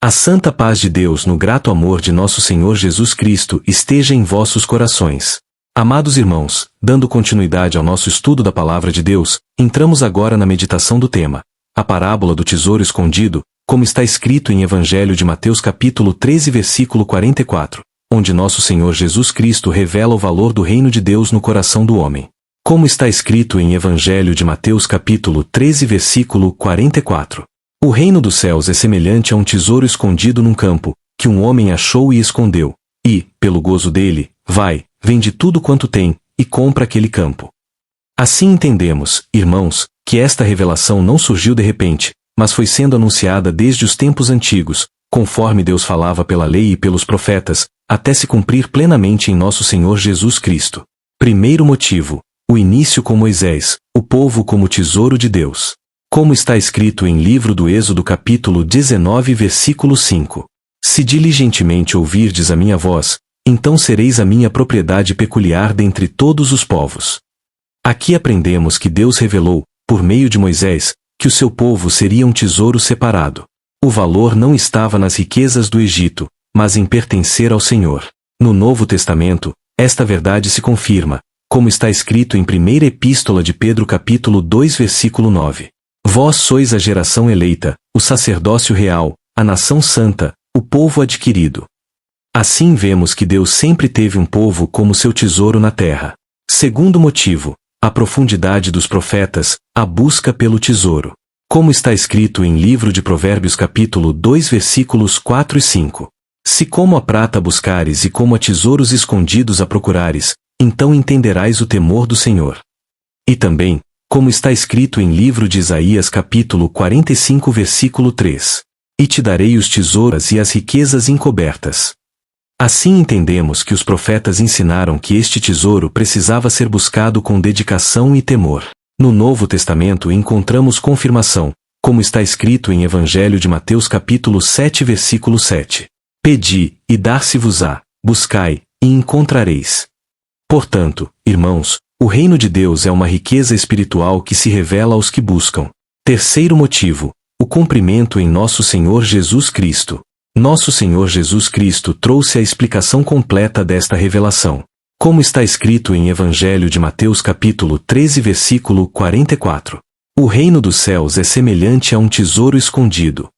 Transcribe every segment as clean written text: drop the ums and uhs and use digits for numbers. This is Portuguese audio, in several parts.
A santa paz de Deus no grato amor de nosso Senhor Jesus Cristo esteja em vossos corações. Amados irmãos, dando continuidade ao nosso estudo da Palavra de Deus, entramos agora na meditação do tema, a parábola do tesouro escondido, como está escrito em Evangelho de Mateus capítulo 13 versículo 44, onde nosso Senhor Jesus Cristo revela o valor do reino de Deus no coração do homem. Como está escrito em Evangelho de Mateus capítulo 13 versículo 44. O reino dos céus é semelhante a um tesouro escondido num campo, que um homem achou e escondeu, e, pelo gozo dele, vai, vende tudo quanto tem, e compra aquele campo. Assim entendemos, irmãos, que esta revelação não surgiu de repente, mas foi sendo anunciada desde os tempos antigos, conforme Deus falava pela lei e pelos profetas, até se cumprir plenamente em nosso Senhor Jesus Cristo. Primeiro motivo, o início com Moisés, o povo como tesouro de Deus. Como está escrito em livro do Êxodo capítulo 19 versículo 5. Se diligentemente ouvirdes a minha voz, então sereis a minha propriedade peculiar dentre todos os povos. Aqui aprendemos que Deus revelou, por meio de Moisés, que o seu povo seria um tesouro separado. O valor não estava nas riquezas do Egito, mas em pertencer ao Senhor. No Novo Testamento, esta verdade se confirma, como está escrito em primeira epístola de Pedro capítulo 2 versículo 9. Vós sois a geração eleita, o sacerdócio real, a nação santa, o povo adquirido. Assim vemos que Deus sempre teve um povo como seu tesouro na terra. Segundo motivo, a profundidade dos profetas, a busca pelo tesouro. Como está escrito em livro de Provérbios capítulo 2 versículos 4 e 5. Se como a prata buscares e como a tesouros escondidos a procurares, então entenderás o temor do Senhor. E também, como está escrito em livro de Isaías capítulo 45 versículo 3. E te darei os tesouros e as riquezas encobertas. Assim entendemos que os profetas ensinaram que este tesouro precisava ser buscado com dedicação e temor. No Novo Testamento encontramos confirmação, como está escrito em Evangelho de Mateus capítulo 7 versículo 7. Pedi, e dar-se-vos-á, buscai, e encontrareis. Portanto, irmãos, o reino de Deus é uma riqueza espiritual que se revela aos que buscam. Terceiro motivo, o cumprimento em nosso Senhor Jesus Cristo. Nosso Senhor Jesus Cristo trouxe a explicação completa desta revelação. Como está escrito em Evangelho de Mateus capítulo 13 versículo 44. O reino dos céus é semelhante a um tesouro escondido.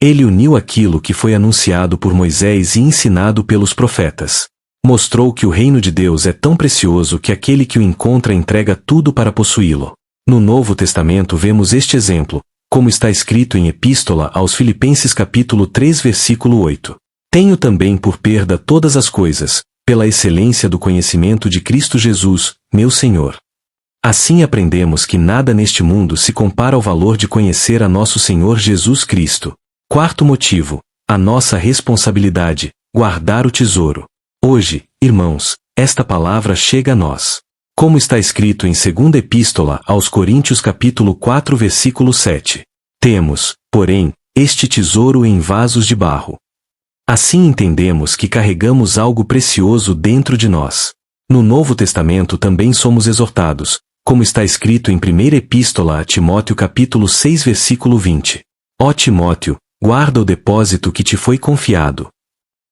Ele uniu aquilo que foi anunciado por Moisés e ensinado pelos profetas. Mostrou que o reino de Deus é tão precioso que aquele que o encontra entrega tudo para possuí-lo. No Novo Testamento vemos este exemplo, como está escrito em Epístola aos Filipenses capítulo 3 versículo 8. Tenho também por perda todas as coisas, pela excelência do conhecimento de Cristo Jesus, meu Senhor. Assim aprendemos que nada neste mundo se compara ao valor de conhecer a nosso Senhor Jesus Cristo. Quarto motivo, a nossa responsabilidade, guardar o tesouro. Hoje, irmãos, esta palavra chega a nós. Como está escrito em 2ª Epístola aos Coríntios capítulo 4 versículo 7. Temos, porém, este tesouro em vasos de barro. Assim entendemos que carregamos algo precioso dentro de nós. No Novo Testamento também somos exortados, como está escrito em 1ª Epístola a Timóteo capítulo 6 versículo 20. Ó Timóteo, guarda o depósito que te foi confiado.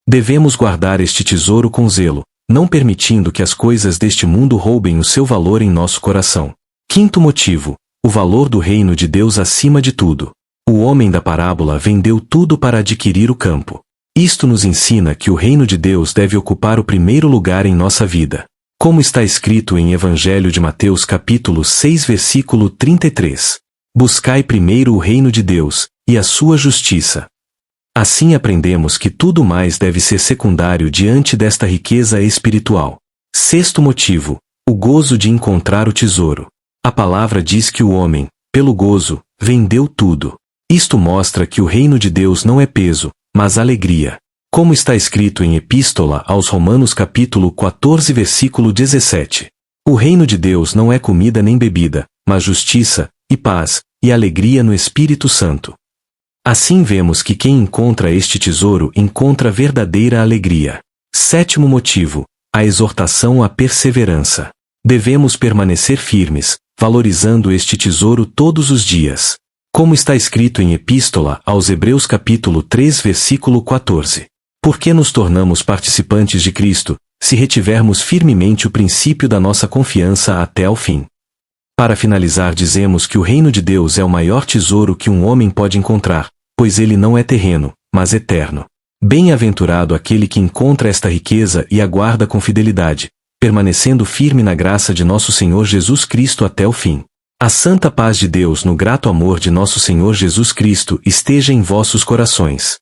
Devemos guardar este tesouro com zelo, não permitindo que as coisas deste mundo roubem o seu valor em nosso coração. Quinto motivo, o valor do reino de Deus acima de tudo. O homem da parábola vendeu tudo para adquirir o campo. Isto nos ensina que o reino de Deus deve ocupar o primeiro lugar em nossa vida. Como está escrito em Evangelho de Mateus capítulo 6 versículo 33. Buscai primeiro o reino de Deus, e a sua justiça. Assim aprendemos que tudo mais deve ser secundário diante desta riqueza espiritual. Sexto motivo, o gozo de encontrar o tesouro. A palavra diz que o homem, pelo gozo, vendeu tudo. Isto mostra que o reino de Deus não é peso, mas alegria. Como está escrito em Epístola aos Romanos capítulo 14 versículo 17. O reino de Deus não é comida nem bebida, mas justiça, e paz, e alegria no Espírito Santo. Assim vemos que quem encontra este tesouro encontra verdadeira alegria. Sétimo motivo, a exortação à perseverança. Devemos permanecer firmes, valorizando este tesouro todos os dias. Como está escrito em Epístola aos Hebreus capítulo 3 versículo 14. Porque nos tornamos participantes de Cristo, se retivermos firmemente o princípio da nossa confiança até ao fim. Para finalizar, dizemos que o reino de Deus é o maior tesouro que um homem pode encontrar, pois ele não é terreno, mas eterno. Bem-aventurado aquele que encontra esta riqueza e aguarda com fidelidade, permanecendo firme na graça de nosso Senhor Jesus Cristo até o fim. A santa paz de Deus no grato amor de nosso Senhor Jesus Cristo esteja em vossos corações.